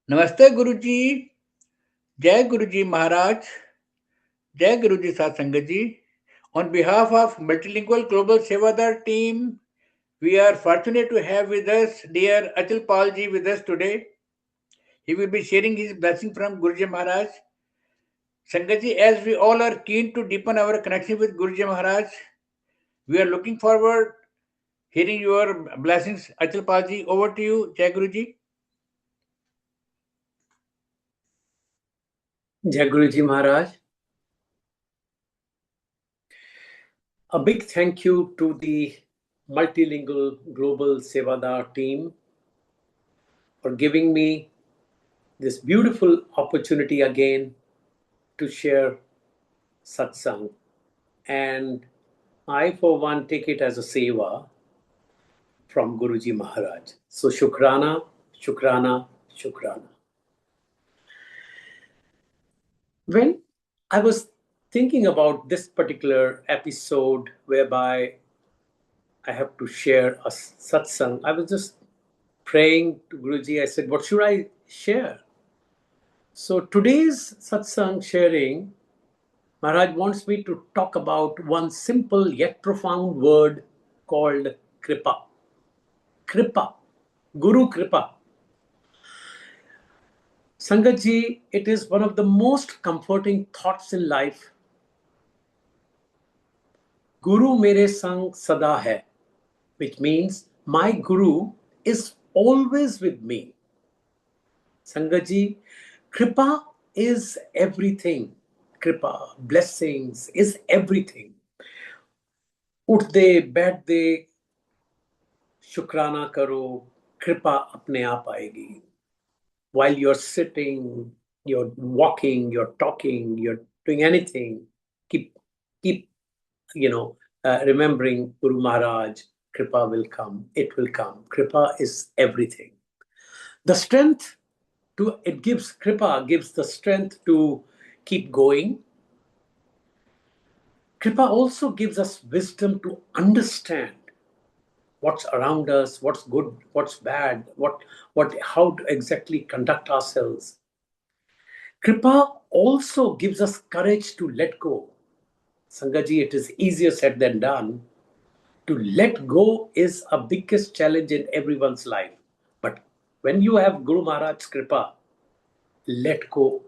नमस्ते गुरुजी, जय गुरुजी महाराज, जय गुरुजी Satsang-Achal. On behalf of Multilingual Global Sevadar team, we are fortunate to have with us dear Achal Pal ji with us today. He will be sharing his blessing from Guruji Maharaj. Sangatji, as we all are keen to deepen our connection with Guruji Maharaj, we are looking forward hearing your blessings. Achal Pal ji, over to you. Jai Guruji. Jai Guruji Maharaj. A big thank you to the Multilingual Global Sevadar team for giving me this beautiful opportunity again to share satsang. And I, for one, take it as a seva from Guruji Maharaj. So shukrana, shukrana, shukrana. When I was thinking about this particular episode whereby I have to share a satsang, I was just praying to Guruji. I said, what should I share? So today's satsang sharing, Maharaj wants me to talk about one simple yet profound word called krypa. Krypa. Guru Kripa. Sangatji, it is one of the most comforting thoughts in life. Guru mere sang sada hai, which means my Guru is always with me. Sangatji, Kripa is everything. Kripa, blessings is everything. उठते बैठते शुक्राना करो, कृपा अपने आप आएगी. While you're sitting, you're walking, you're talking, you're doing anything, keep remembering Guru Maharaj. Kripa will come. It will come. Kripa is everything. The strength Kripa gives the strength to keep going. Kripa also gives us wisdom to understand what's around us, what's good, what's bad, how to exactly conduct ourselves. Kripa also gives us courage to let go. Sangatji, it is easier said than done. To let go is a biggest challenge in everyone's life. But when you have Guru Maharaj's Kripa, let go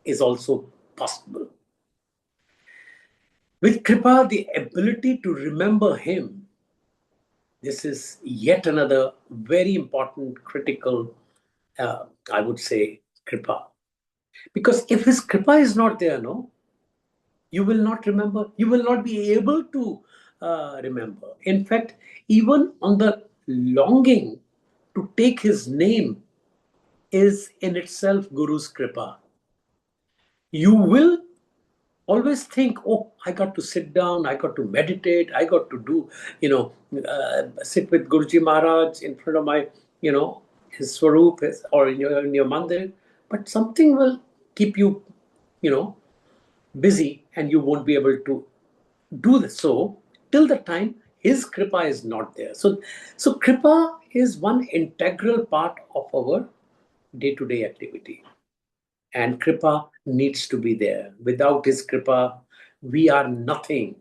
is also possible. With Kripa, the ability to remember him, this is yet another very important, critical, I would say, Kripa. Because if his Kripa is not there, you will not remember. You will not be able to remember. In fact, even on the longing to take his name is in itself Guru's Kripa. You will always think, oh, I got to sit down, I got to meditate, I got to do, sit with Guruji Maharaj in front of my, his swaroop or in your mandir. But something will keep you, busy and you won't be able to do this. So till the time his Kripa is not there. So Kripa is one integral part of our day-to-day activity. And Kripa needs to be there. Without his Kripa, we are nothing.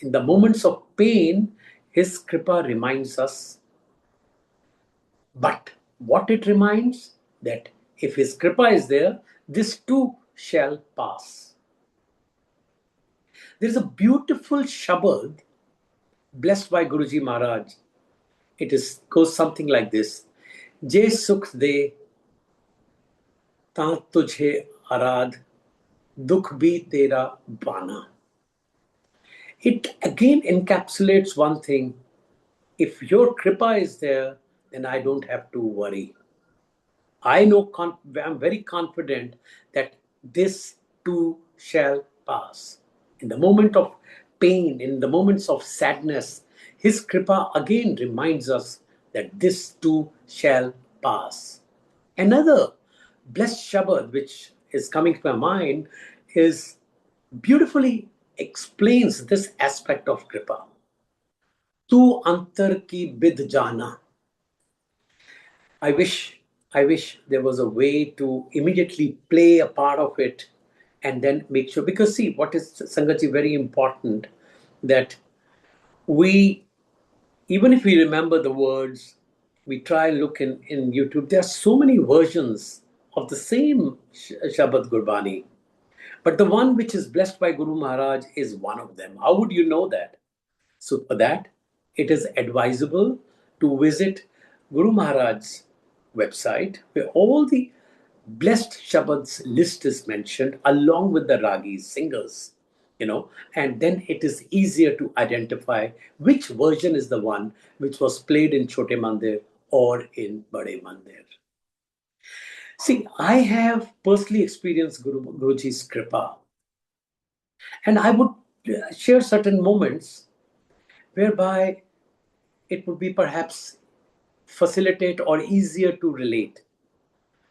In the moments of pain, his Kripa reminds us. But what it reminds? That if his Kripa is there, this too shall pass. There is a beautiful Shabad blessed by Guruji Maharaj. It goes something like this. Je sukh de, taan tujhe arad, dukh bhi tera bana. It again encapsulates one thing. If your Kripa is there, then I don't have to worry. I'm very confident that this too shall pass. In the moment of pain, in the moments of sadness, his Kripa again reminds us that this too shall pass. Another blessed Shabad which is coming to my mind is beautifully explains this aspect of Kripa. Tu antar ki bid jana. I wish I wish there was a way to immediately play a part of it and then make sure. Because, see, what is Sangatji very important that we, even if we remember the words, we try and look in YouTube. There are so many versions of the same Shabad Gurbani. But the one which is blessed by Guru Maharaj is one of them. How would you know that? So, for that, it is advisable to visit Guru Maharaj's website where all the blessed Shabads list is mentioned along with the Ragis, singers, and then it is easier to identify which version is the one which was played in Chote Mandir or in Bade Mandir. See, I have personally experienced Guruji's Kripa, and I would share certain moments whereby it would be perhaps facilitate or easier to relate.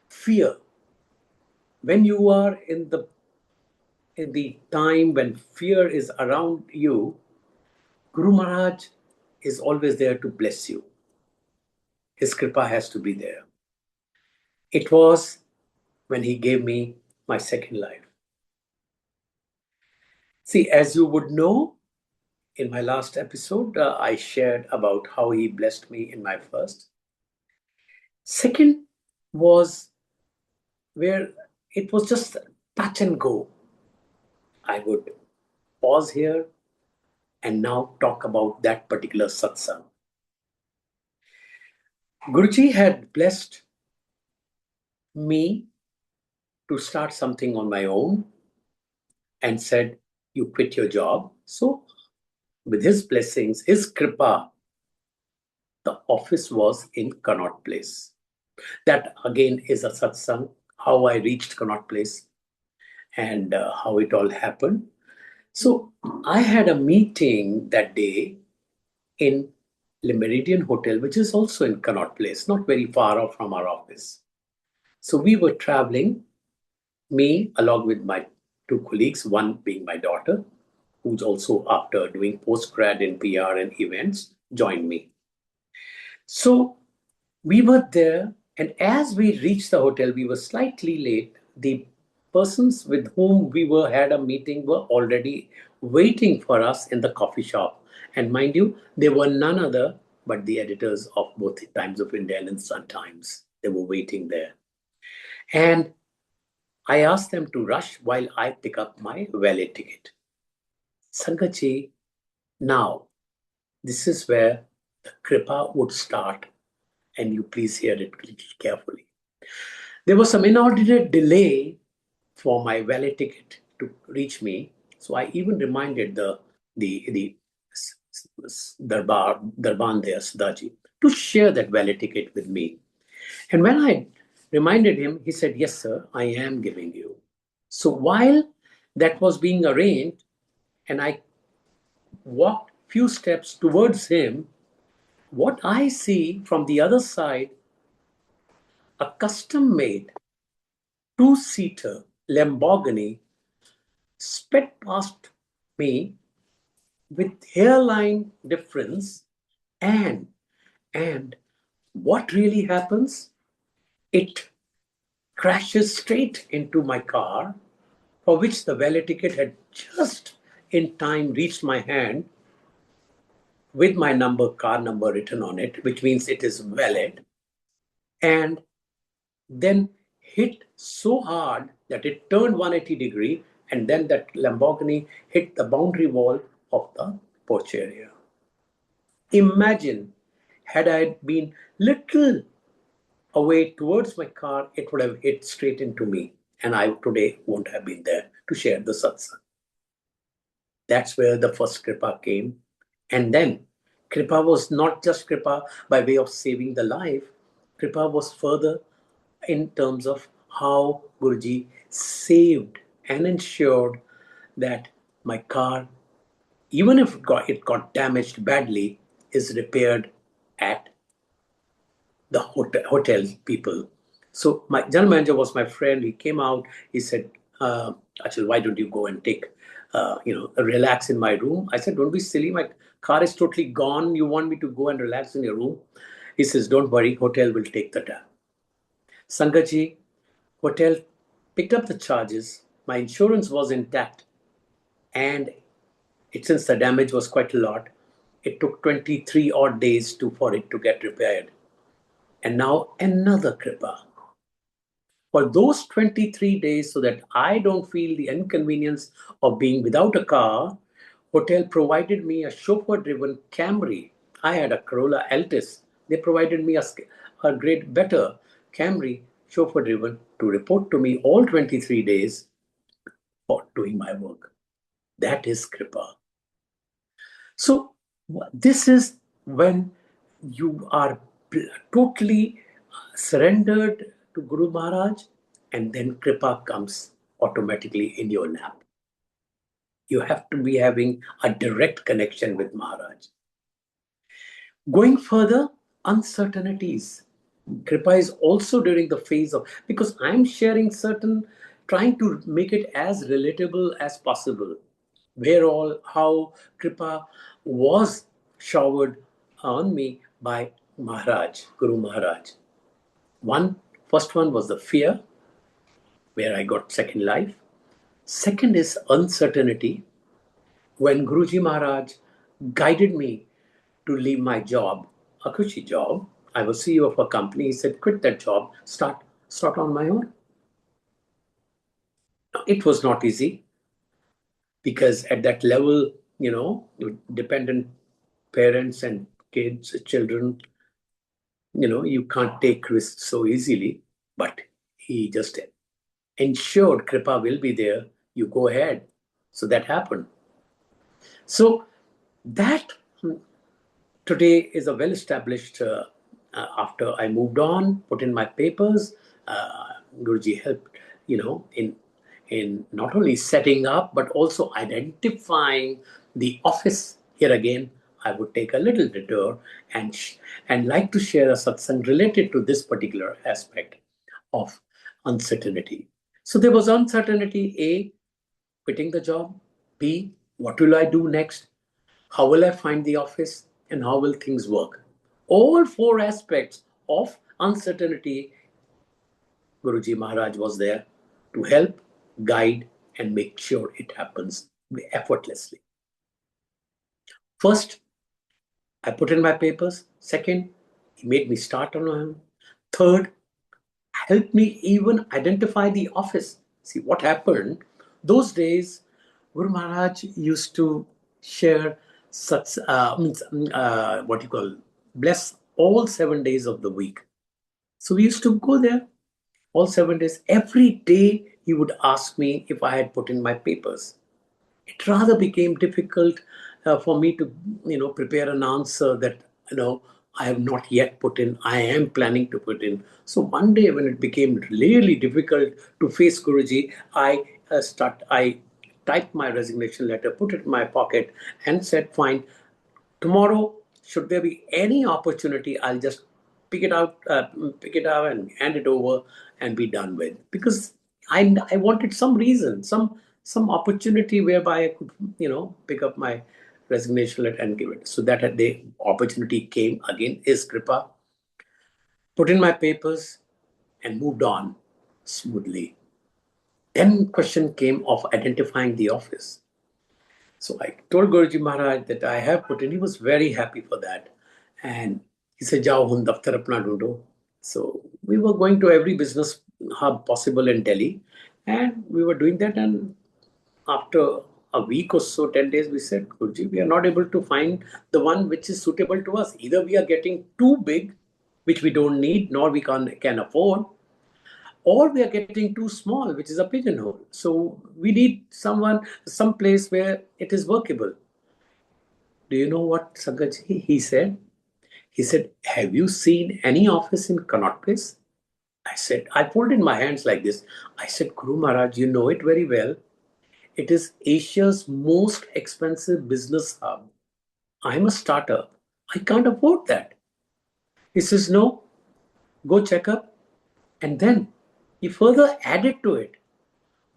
Fear. When you are in the time when fear is around you, Guru Maharaj is always there to bless you. His kripa has to be there. It was when he gave me my second life. See, as you would know, in my last episode, I shared about how he blessed me in my first. Second was where it was just touch and go. I would pause here and now talk about that particular satsang. Guruji had blessed me to start something on my own and said, you quit your job. So, with his blessings, his kripa, the office was in Connaught Place. That again is a satsang, how I reached Connaught Place and how it all happened. So, I had a meeting that day in Le Meridian Hotel, which is also in Connaught Place, not very far off from our office. So, we were traveling, me along with my two colleagues, one being my daughter, who's also after doing postgrad in PR and events, joined me. So we were there, and as we reached the hotel, we were slightly late. The persons with whom we were had a meeting were already waiting for us in the coffee shop. And mind you, they were none other but the editors of both the Times of India and Sun Times. They were waiting there. And I asked them to rush while I pick up my valet ticket. Sangatji, now this is where the kripa would start, and you please hear it carefully. There was some inordinate delay for my valet ticket to reach me, so I even reminded the Darban there, Sadaji, to share that valet ticket with me. And when I reminded him, he said, yes, sir, I am giving you. So while that was being arranged, and I walked few steps towards him, what I see from the other side, a custom-made two-seater Lamborghini sped past me with hairline difference, and what really happens? It crashes straight into my car, for which the valet ticket had just in time reached my hand with my car number written on it, which means it is valid, and then hit so hard that it turned 180 degree, and then that Lamborghini hit the boundary wall of the porch area. Imagine, had I been little away towards my car, it would have hit straight into me, and I today won't have been there to share the satsang. That's where the first kripa came. And then kripa was not just kripa by way of saving the life. Kripa was further in terms of how Guruji saved and ensured that my car, even if it got damaged badly, is repaired at the hotel people. So my general manager was my friend. He came out. He said, "Achal, why don't you go and take, relax in my room?" I said, "Don't be silly. My car is totally gone. You want me to go and relax in your room?" He says, "Don't worry. Hotel will take the tab." Sangatji, hotel picked up the charges. My insurance was intact, and since the damage was quite a lot, it took 23 odd days for it to get repaired. And now another kripa. For those 23 days, so that I don't feel the inconvenience of being without a car, hotel provided me a chauffeur-driven Camry. I had a Corolla Altis. They provided me a great better Camry chauffeur-driven to report to me all 23 days for doing my work. That is kripa. So this is when you are totally surrendered to Guru Maharaj, and then kripa comes automatically in your lap. You have to be having a direct connection with Maharaj. Going further, uncertainties. Kripa is also during the phase of, because I'm sharing certain, trying to make it as relatable as possible. Where all, how Kripa was showered on me by Maharaj, Guru Maharaj. First one was the fear, where I got second life. Second is uncertainty. When Guruji Maharaj guided me to leave my job, a cushy job, I was CEO of a company. He said, quit that job, start on my own. It was not easy because at that level, dependent parents and kids, children, you can't take risks so easily. But he just ensured Kripa will be there. You go ahead. So that happened. So that today is a well established. After I moved on, put in my papers, Guruji helped, in not only setting up but also identifying the office. Here again, I would take a little detour and like to share a satsang related to this particular aspect of uncertainty. So there was uncertainty: A, quitting the job; B, what will I do next? How will I find the office? And how will things work? All four aspects of uncertainty, Guruji Maharaj was there to help, guide, and make sure it happens effortlessly. First, I put in my papers. Second, he made me start on my own. Third, helped me even identify the office. See what happened. Those days, Guru Maharaj used to share such what you call bless all 7 days of the week. So we used to go there all 7 days. Every day he would ask me if I had put in my papers. It rather became difficult for me to prepare an answer that I have not yet put in. I am planning to put in. So one day when it became really difficult to face Guruji, I typed my resignation letter, put it in my pocket, and said, fine, tomorrow, should there be any opportunity, I'll just pick it out and hand it over and be done with. Because I wanted some reason, some opportunity whereby I could pick up my resignation letter and give it. So that the opportunity came again, is kripa. Put in my papers and moved on smoothly. Then question came of identifying the office. So I told Guruji Maharaj that I have put in. He was very happy for that. And he said, Jao hun daftar apna dhondo. So we were going to every business hub possible in Delhi. And we were doing that. And after a week or so, 10 days, we said, Guruji, we are not able to find the one which is suitable to us. Either we are getting too big, which we don't need, nor we can afford, or we are getting too small, which is a pigeonhole. So we need some place where it is workable. Do you know what Sangatji he said? He said, have you seen any office in Connaught Place? I said, I folded my hands like this. I said, Guru Maharaj, you know it very well. It is Asia's most expensive business hub. I'm a startup. I can't afford that. He says, no, go check up. And then he further added to it,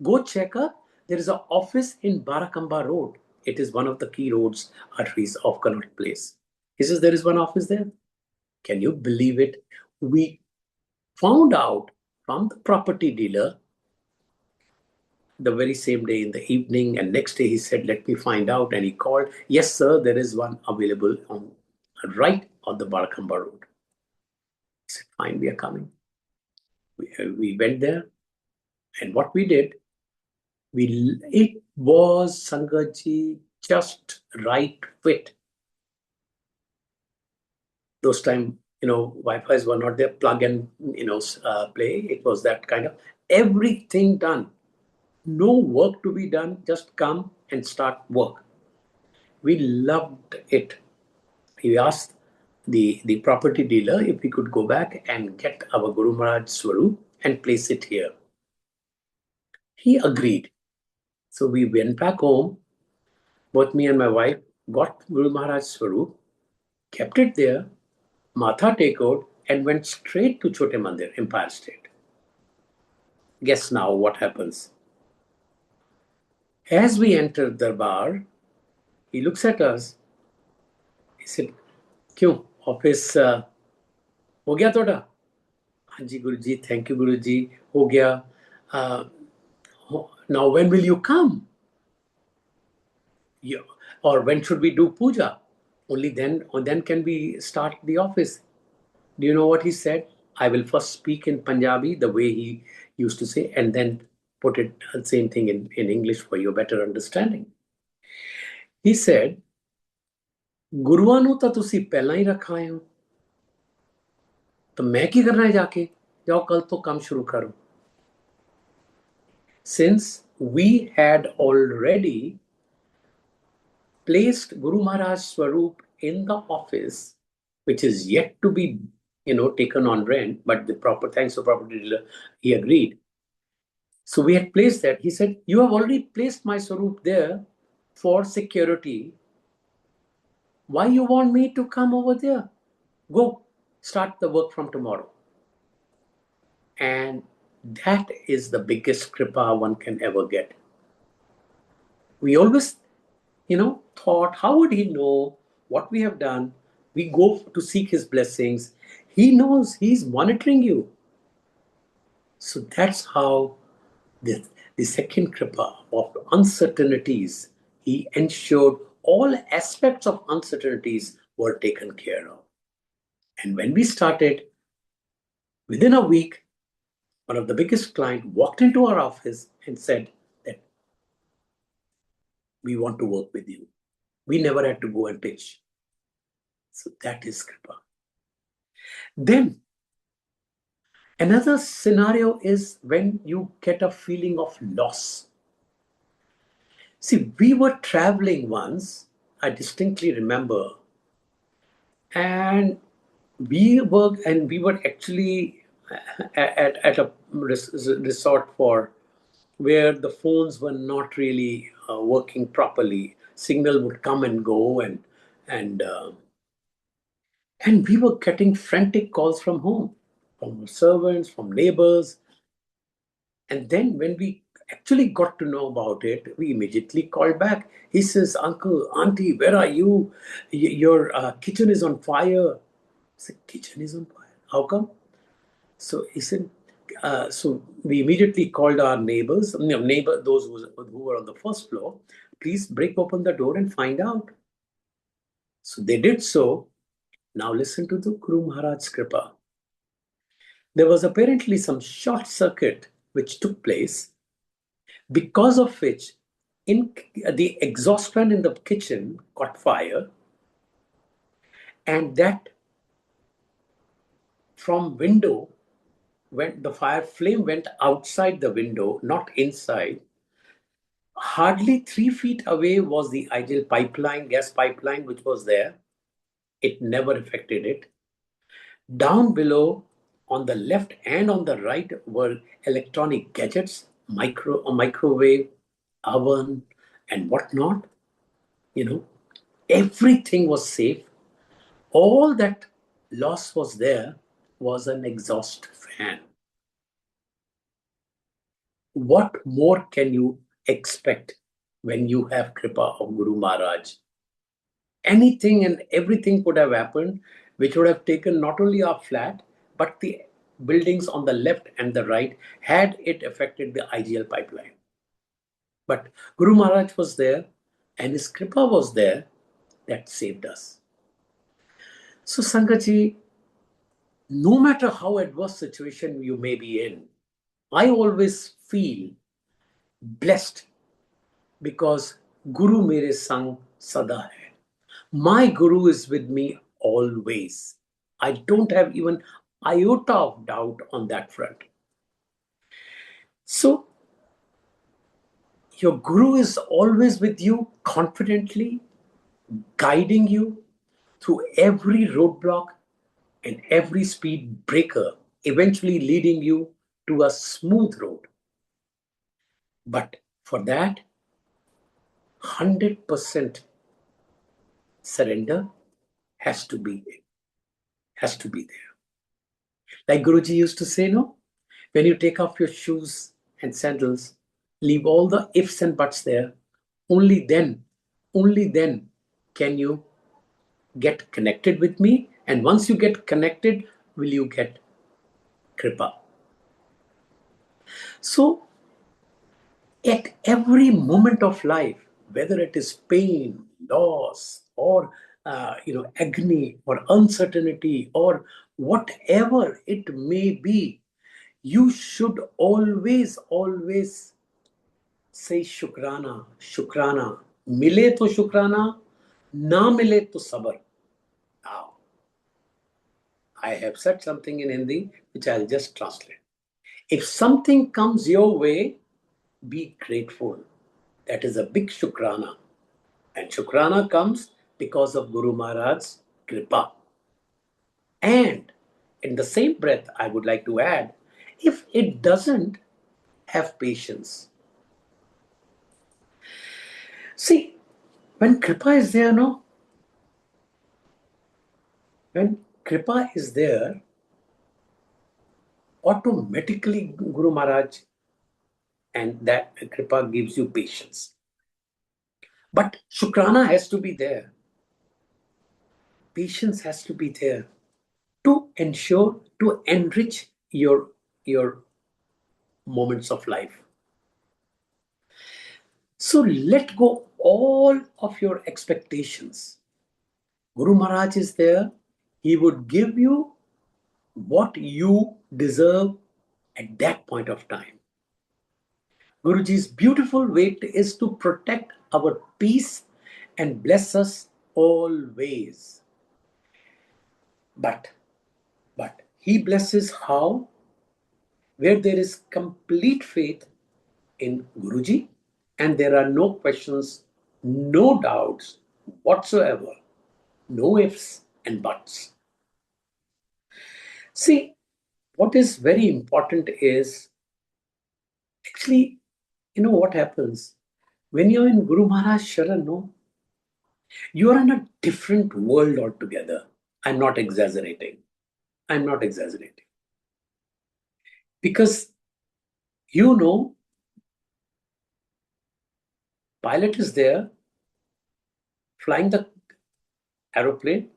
go check up. There is an office in Barakamba Road. It is one of the key roads, arteries of Connaught Place. He says, there is one office there. Can you believe it? We found out from the property dealer the very same day in the evening. And next day he said, let me find out. And he called, yes, sir, there is one available on right on the Barakamba Road. I said, fine, we are coming. We went there. And what we did, it was Sangatji just right fit. Those time, Wi-Fi's were not there, plug and, play. It was that kind of everything done. No work to be done, just come and start work. We loved it. We asked the property dealer if we could go back and get our Guru Maharaj Swarup and place it here. He agreed. So we went back home, both me and my wife, got Guru Maharaj Swarup, kept it there, Matha take out, and went straight to Chote Mandir, Empire State. Guess now what happens. As we enter Darbar, he looks at us. He said, "Kyun? Office हो गया थोड़ा?" हाँ जी Guruji, thank you Guruji, हो गया. Now when will you come? Yeah. Or when should we do puja? Only then can we start the office. Do you know what he said? I will first speak in Punjabi the way he used to say, and then put it the same thing in English for your better understanding. He said, ਗੁਰੂਆਂ ਨੂੰ ਤਾਂ ਤੁਸੀਂ ਪਹਿਲਾਂ ਹੀ ਰਖਾਏ ਹੋ, ਤਾਂ ਮੈਂ ਕੀ ਕਰਨਾ ਹੈ ਜਾਕੇ, ਜਾਓ ਕੱਲ ਤੋਂ ਕੰਮ ਸ਼ੁਰੂ ਕਰੋ. Since we had already placed Guru Maharaj Swarup in the office, which is yet to be, taken on rent, but thanks to property dealer, he agreed. So we had placed that. He said, you have already placed my Swarup there for security. Why you want me to come over there? Go, start the work from tomorrow. And that is the biggest kripa one can ever get. We always, thought, how would he know what we have done? We go to seek his blessings. He knows, he's monitoring you. So that's how the second kripa of uncertainties, he ensured all aspects of uncertainties were taken care of. And when we started, within a week, one of the biggest clients walked into our office and said that we want to work with you. We never had to go and pitch. So that is kripa. Then another scenario is when you get a feeling of loss. See, we were traveling once, I distinctly remember, and we were actually at a resort where the phones were not really working properly. Signal would come and go, and we were getting frantic calls from home, from servants, from neighbors. And then when we actually got to know about it, we immediately called back. He says, uncle, auntie, where are you? Your kitchen is on fire. I said, kitchen is on fire? How come? So he said, so we immediately called our neighbors, those who were on the first floor, please break open the door and find out. So they did so. Now listen to the Guru Maharaj's kripa. There was apparently some short circuit which took place, because of which the exhaust fan in the kitchen caught fire, and that from window, when the fire flame went outside the window, not inside. Hardly 3 feet away was the ideal pipeline, gas pipeline, which was there. It never affected it. Down below, on the left and on the right, were electronic gadgets, microwave, oven, and whatnot. Everything was safe. All that loss was there was an exhaust fan. What more can you expect when you have kripa of Guru Maharaj? Anything and everything could have happened, which would have taken not only our flat, but the buildings on the left and the right had it affected the IGL pipeline. But Guru Maharaj was there and his kripa was there that saved us. So Sangatji, no matter how adverse situation you may be in, I always feel blessed because Guru mere sang sada hai. My Guru is with me always. I don't have even iota of doubt on that front. So your Guru is always with you confidently, guiding you through every roadblock and every speed breaker, eventually leading you to a smooth road. But for that, 100% surrender has to be there. Like Guruji used to say, no, when you take off your shoes and sandals, leave all the ifs and buts there. Only then can you get connected with me. And once you get connected, will you get kripa. So at every moment of life, whether it is pain, loss, or agony, or uncertainty, or whatever it may be, you should always say shukrana, shukrana. Mile to shukrana, na mile to sabr. Now, I have said something in Hindi which I'll just translate. If something comes your way, be grateful. That is a big shukrana. And shukrana comes because of Guru Maharaj's kripa. And in the same breath, I would like to add, if it doesn't, have patience. See, when kripa is there, no? When kripa is there, automatically Guru Maharaj and that kripa gives you patience. But shukrana has to be there. Patience has to be there to ensure, to enrich your moments of life. So let go all of your expectations. Guru Maharaj is there. He would give you what you deserve at that point of time. Guruji's beautiful way is to protect our peace and bless us always. But he blesses how? Where there is complete faith in Guruji and there are no questions, no doubts whatsoever, no ifs and buts. See, what is very important is actually, what happens when you're in Guru Maharaj Sharan, no? You are in a different world altogether. I'm not exaggerating. I'm not exaggerating. Because pilot is there flying the aeroplane.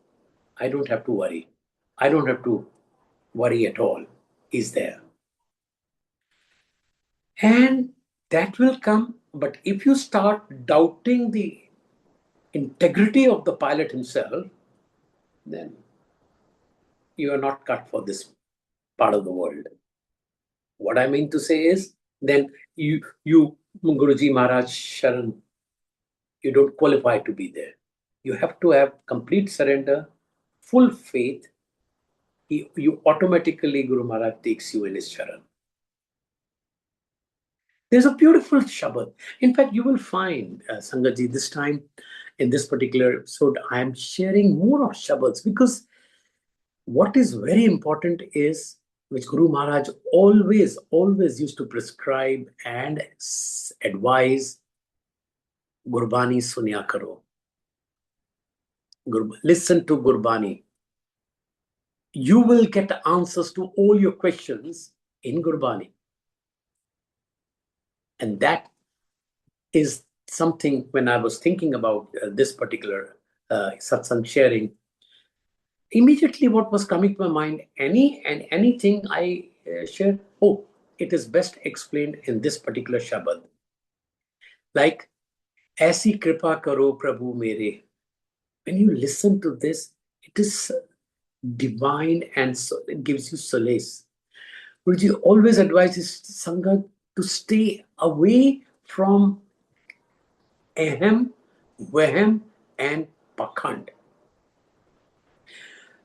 I don't have to worry. I don't have to worry at all. He's there. And that will come. But if you start doubting the integrity of the pilot himself, then you are not cut for this part of the world. What I mean to say is, then you Guruji Maharaj Sharan, you don't qualify to be there. You have to have complete surrender, full faith. You automatically, Guru Maharaj takes you in his Sharan. There's a beautiful Shabad. In fact, you will find, Sangatji, this time in this particular episode, I am sharing more of Shabads because what is very important is, which Guru Maharaj always used to prescribe and advise, Gurbani sunya karo. Listen to Gurbani. You will get answers to all your questions in Gurbani. And that is something when I was thinking about this particular satsang sharing, Immediately what was coming to my mind, anything I shared, oh, it is best explained in this particular Shabad. Like, ऐसी कृपा करो प्रभु मेरे. When you listen to this, it is divine and so it gives you solace. Guruji always advises Sangha to stay away from ahem, vahem, and pakhand.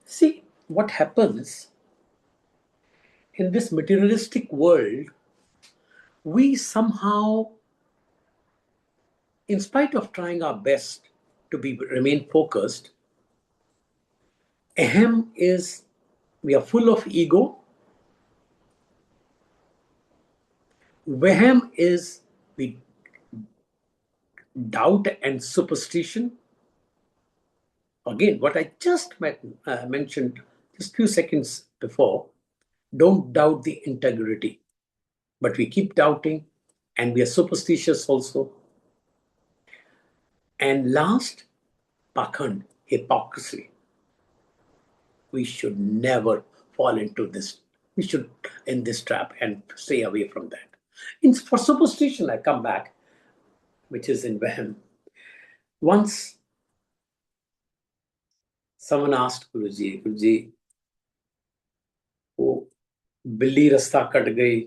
See, what happens in this materialistic world, we somehow, in spite of trying our best to remain focused, ahem is we are full of ego. Vahem is we doubt and superstition. Again, what I just mentioned just a few seconds before, don't doubt the integrity. But we keep doubting and we are superstitious also. And last, pakhand, hypocrisy. We should never fall into this. We should in this trap and stay away from that. For superstition, I come back, which is in Vahem. Once someone asked Guruji, Guruji, वो बिल्ली रास्ता cut गई,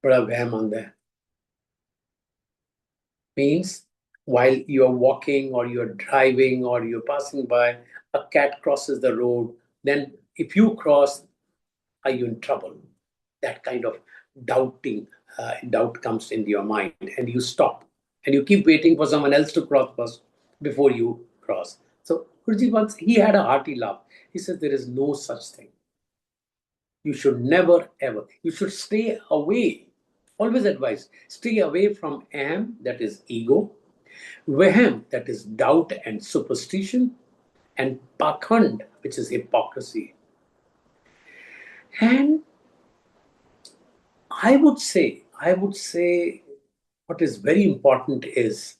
बड़ा वहम आंदा है. Means while you're walking or you're driving or you're passing by, a cat crosses the road, then if you cross, are you in trouble? That kind of doubt comes into your mind and you stop and you keep waiting for someone else to cross first before you cross. So Guruji once, he had a hearty laugh. He says, there is no such thing. You should never ever, you should stay away. Always advise, stay away from am, that is ego, vahem, that is doubt and superstition, and pakhand, which is hypocrisy. And I would say, what is very important is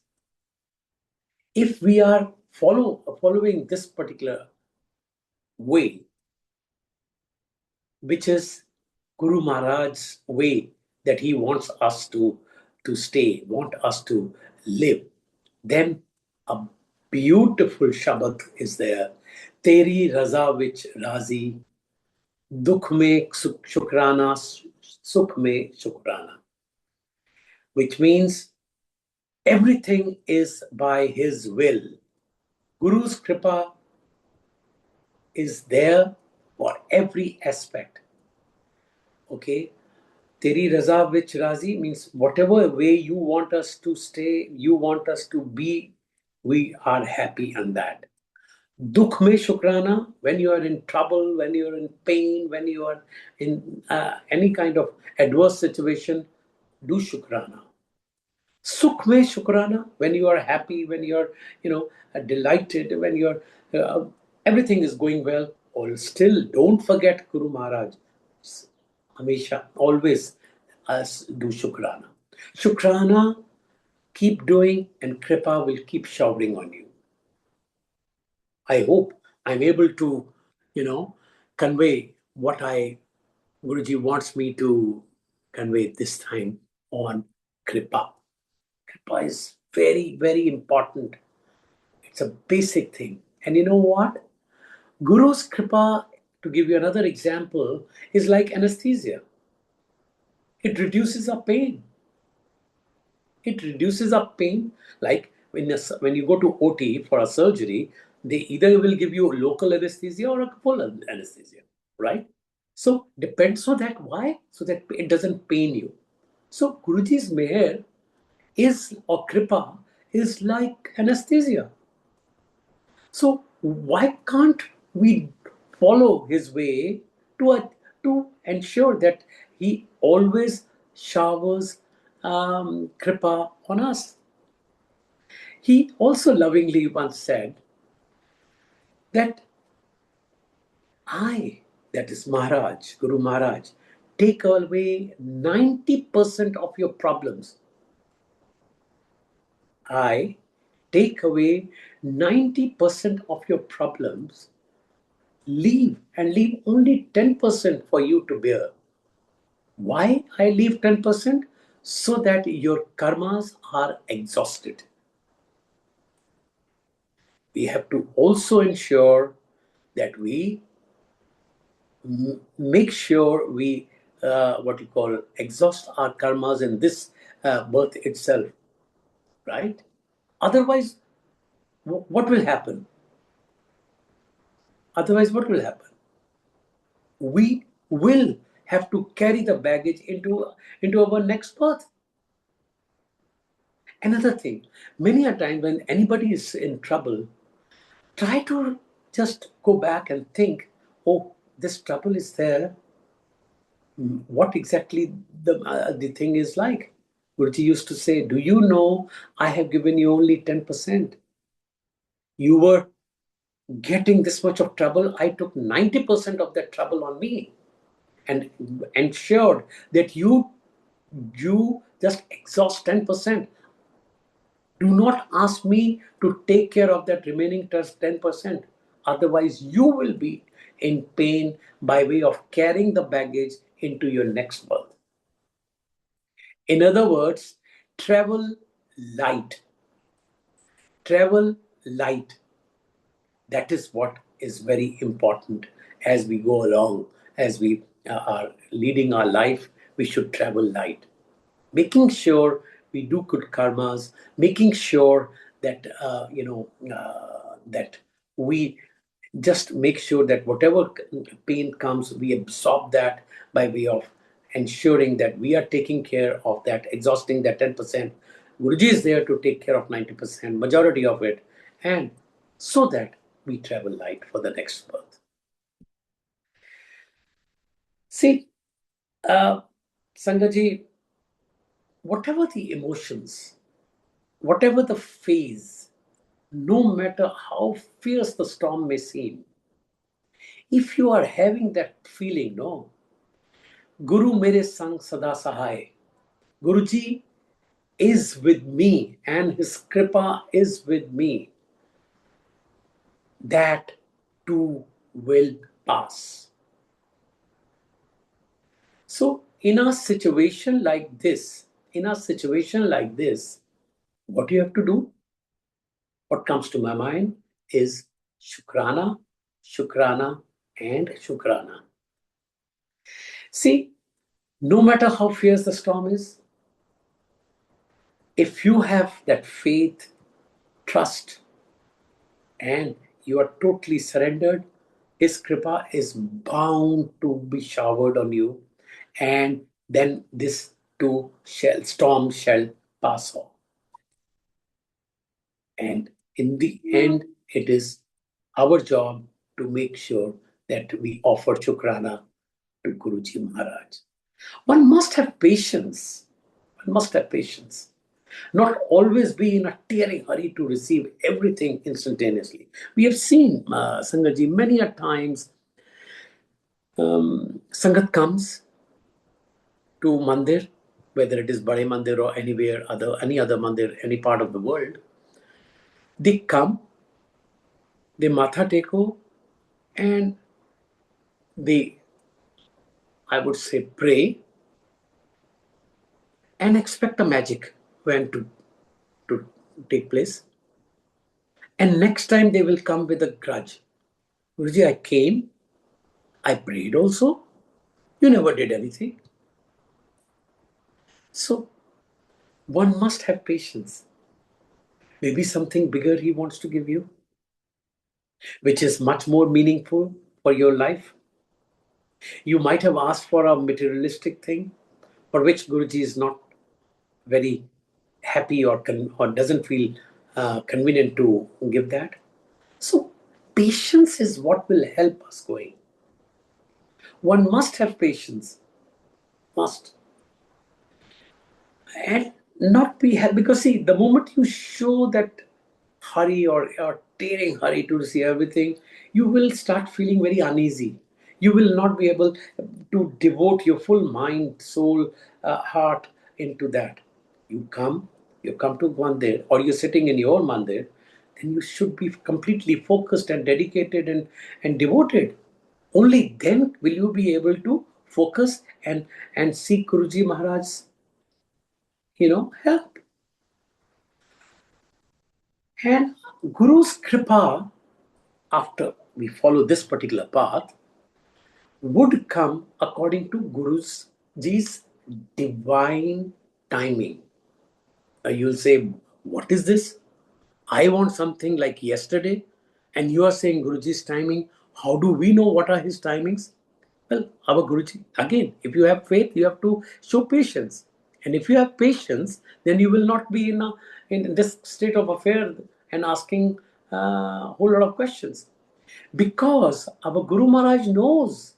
if we are following this particular way, which is Guru Maharaj's way that he wants us to stay, want us to live, then a beautiful Shabad is there. Teri raza vich razi, dukh mein shukrana, sukh mein shukrana. Which means everything is by his will. Guru's kripa is there for every aspect. Okay? Teri raza vich razi means whatever way you want us to stay, you want us to be, we are happy on that. Dukh mein shukrana, when you are in trouble, when you are in pain, when you are in any kind of adverse situation, do shukrana. Sukh mein shukrana, when you are happy, when you are, delighted, when you are, everything is going well, or still don't forget Guru Maharaj. Hamisha, always do shukrana. Shukrana, keep doing, and kripa will keep showering on you. I hope I'm able to, convey what Guruji wants me to convey this time on kripa. Kripa is very, very important. It's a basic thing. And you know what? Guru's kripa, to give you another example, is like anesthesia. It reduces our pain. It reduces our pain. Like when you go to OT for a surgery, they either will give you local anesthesia or a full anesthesia, right? So depends on that. Why? So that it doesn't pain you. So Guruji's meher is, or kripa, is like anesthesia. So why can't we follow his way to ensure that he always showers kripa on us? He also lovingly once said that that is Maharaj, Guru Maharaj, take away 90% of your problems. I take away 90% of your problems leave and leave only 10% for you to bear. Why I leave 10%? So that your karmas are exhausted. We have to also ensure that we make sure we what you call exhaust our karmas in this birth itself, right? Otherwise, what will happen? Otherwise, what will happen? We will have to carry the baggage into our next birth. Another thing, many a time when anybody is in trouble, try to just go back and think, oh, this trouble is there. What exactly the thing is like? Guruji used to say, do you know I have given you only 10%? You were getting this much of trouble. I took 90% of that trouble on me and ensured that you just exhaust 10%. Do not ask me to take care of that remaining 10%. Otherwise, you will be in pain by way of carrying the baggage into your next birth. In other words, travel light. Travel light. That is what is very important as we go along, as we are leading our life. We should travel light, making sure we do good karmas, making sure that that we just make sure that whatever pain comes, we absorb that by way of ensuring that we are taking care of that, exhausting that 10%. Guruji is there to take care of 90%, majority of it, and so that we travel light for the next birth. See, uh, Sangatji, whatever the emotions, whatever the phase, no matter how fierce the storm may seem, if you are having that feeling, no, Guru mere sang sada sahay, Guruji is with me and his krypa is with me, that too will pass. So, in a situation like this, what you have to do, what comes to my mind is shukrana, shukrana, and shukrana. See, no matter how fierce the storm is, if you have that faith, trust, and you are totally surrendered, his kripa is bound to be showered on you, and then this too storm shall pass off. And in the end, it is our job to make sure that we offer shukrana to Guruji Maharaj. One must have patience. One must have patience. Not always be in a tearing hurry to receive everything instantaneously. We have seen, Sangatji, many a times Sangat comes to mandir, whether it is Bade Mandir or any other mandir, any part of the world. They come, they matha teko, and they, I would say, pray and expect a magic when to take place. And next time they will come with a grudge. Guruji, I came, I prayed also, you never did anything. So one must have patience. Maybe something bigger he wants to give you, which is much more meaningful for your life. You might have asked for a materialistic thing for which Guruji is not very happy or doesn't feel convenient to give that. So patience is what will help us going. One must have patience, must, and not be held, because see, the moment you show that hurry or tearing hurry to see everything, you will start feeling very uneasy. You will not be able to devote your full mind, soul, heart into that. You come, you come to mandir, or you're sitting in your mandir, then you should be completely focused and dedicated and devoted. Only then will you be able to focus and seek Guruji Maharaj's, help. And Guru's kripa, after we follow this particular path, would come according to Guru's Ji's divine timing. You'll say, what is this? I want something like yesterday, and you are saying Guruji's timing. How do we know what are his timings? Well, our Guruji, again, if you have faith, you have to show patience. And if you have patience, then you will not be in this state of affair and asking a whole lot of questions. Because our Guru Maharaj knows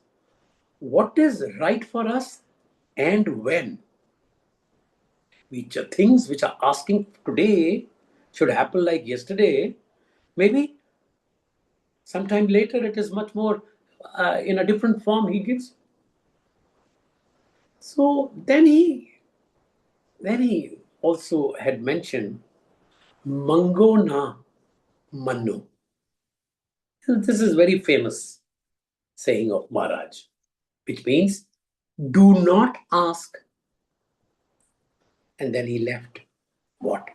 what is right for us and when. Which are things which are asking today should happen like yesterday. Maybe sometime later it is much more in a different form he gives. So then he also had mentioned Mango na Manu. This is very famous saying of Maharaj, which means do not ask. And then he left. What?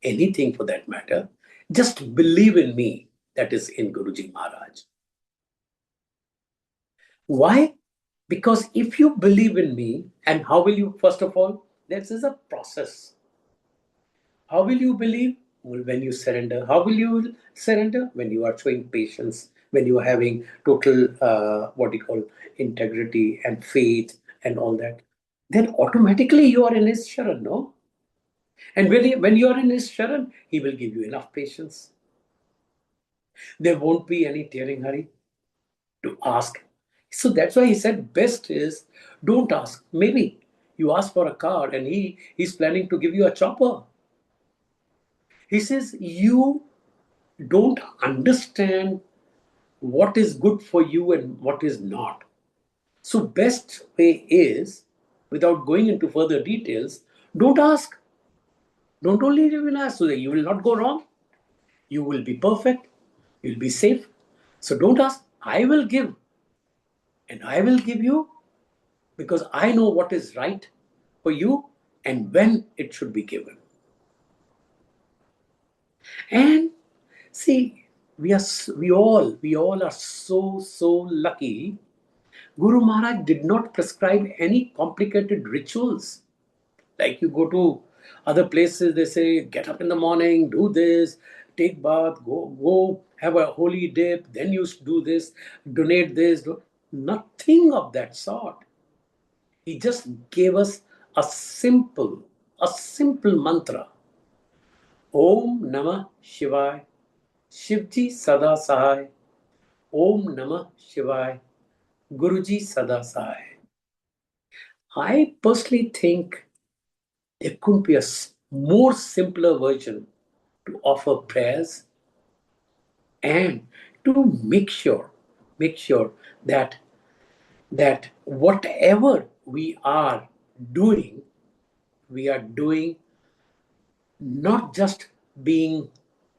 Anything for that matter. Just believe in me. That is in Guruji Maharaj. Why? Because if you believe in me, and how will you, first of all, this is a process. How will you believe? Well, when you surrender. How will you surrender? When you are showing patience, when you are having total, what you call, integrity and faith and all that. Then automatically you are in his sharan, no? And when you are in his sharan, he will give you enough patience. There won't be any tearing hurry to ask. So that's why he said best is don't ask. Maybe you ask for a car and he's planning to give you a chopper. He says you don't understand what is good for you and what is not. So best way is, without going into further details, don't ask. Don't only even ask so that you will not go wrong. You will be perfect. You'll be safe. So don't ask. I will give. And I will give you because I know what is right for you and when it should be given. And see, we all are so lucky. Guru Maharaj did not prescribe any complicated rituals. Like you go to other places, they say, get up in the morning, do this, take bath, go have a holy dip, then you do this, donate this. Nothing of that sort. He just gave us a simple mantra. Om Namah Shivaya. Shivji Sada Sahai. Om Namah Shivaya. Guruji Sada Sahai. I personally think there couldn't be a more simpler version to offer prayers and to make sure that whatever doing we are doing not just being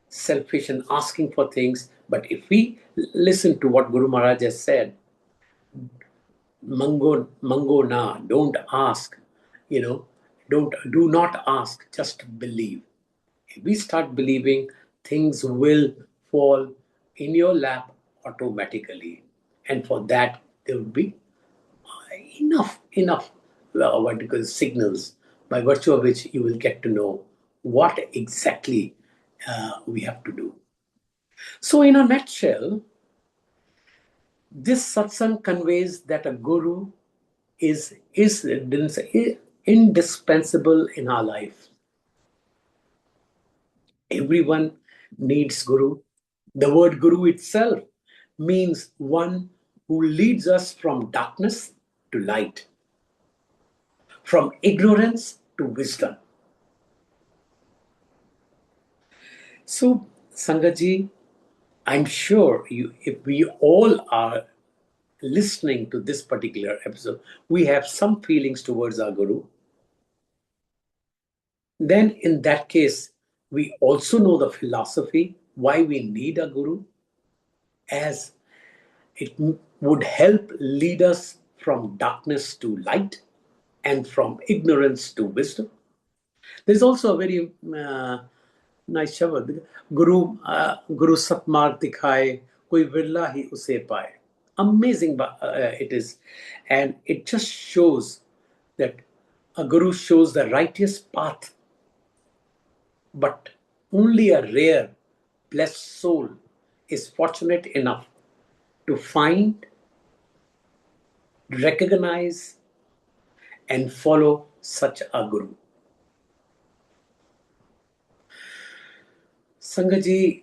selfish and asking for things, but if we listen to what Guru Maharaj has said, mango na, don't ask, do not ask, just believe. If we start believing, things will fall in your lap automatically. And for that, there will be enough what you call signals by virtue of which you will get to know what exactly we have to do. So, in a nutshell, this satsang conveys that a guru is indispensable in our life. Everyone needs guru. The word guru itself means one who leads us from darkness to light, from ignorance to wisdom. So, Sangatji, I'm sure if we all are listening to this particular episode, we have some feelings towards our Guru. Then, in that case, we also know the philosophy why we need a Guru. As It would help lead us from darkness to light and from ignorance to wisdom. There's also a very nice shabad. Guru Satmarg dikhaye, koi virla hi use paye. Amazing it is. And it just shows that a guru shows the righteous path, but only a rare, blessed soul is fortunate enough to find, recognize, and follow such a guru. Sangatji,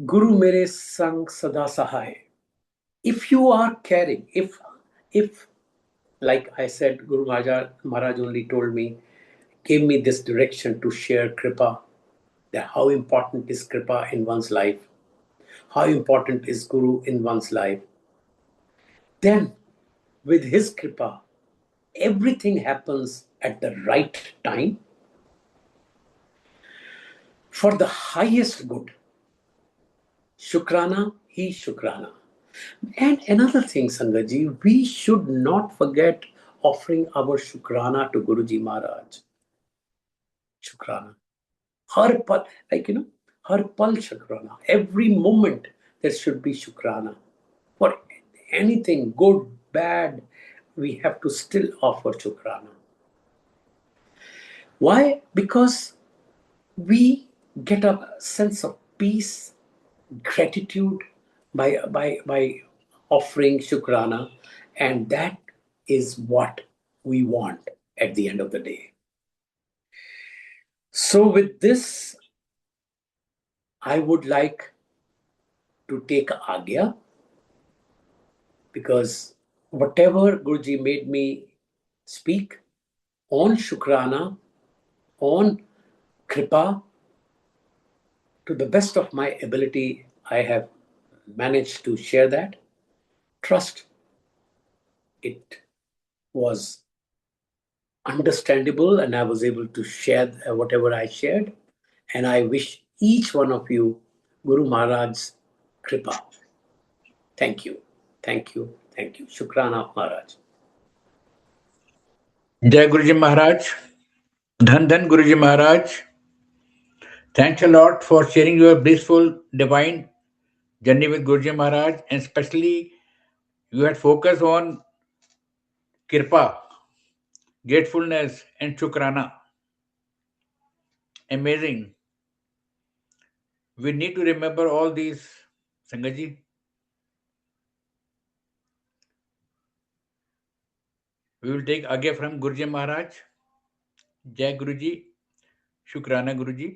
Guru mere sang sada sahay. If you are caring, if like I said, Guru Maharaj only told me, gave me this direction to share kripa, that how important is kripa in one's life, how important is Guru in one's life. Then, with his kripa, everything happens at the right time for the highest good. Shukrana, he shukrana. And another thing, Sangatji, we should not forget offering our shukrana to Guruji Maharaj. Shukrana. Har pal, har pal shukrana. Every moment there should be shukrana. For anything good, bad, we have to still offer shukrana. Why? Because we get a sense of peace, gratitude by offering shukrana, and that is what we want at the end of the day. So with this, I would like to take agya, because whatever Guruji made me speak on shukrana, on kripa, to the best of my ability, I have managed to share that. Trust it was understandable and I was able to share whatever I shared. And I wish each one of you Guru Maharaj's kripa. Thank you. Thank you. Thank you. Shukrana Maharaj. Jai Guruji Maharaj. Dhan Dhan Guruji Maharaj. Thanks a lot for sharing your blissful divine journey with Guruji Maharaj, and especially you had focus on kirpa, gratefulness, and shukrana. Amazing. We need to remember all these, Sangaji. We will take Agya from Guruji Maharaj. Jai Guruji, Shukrana Guruji.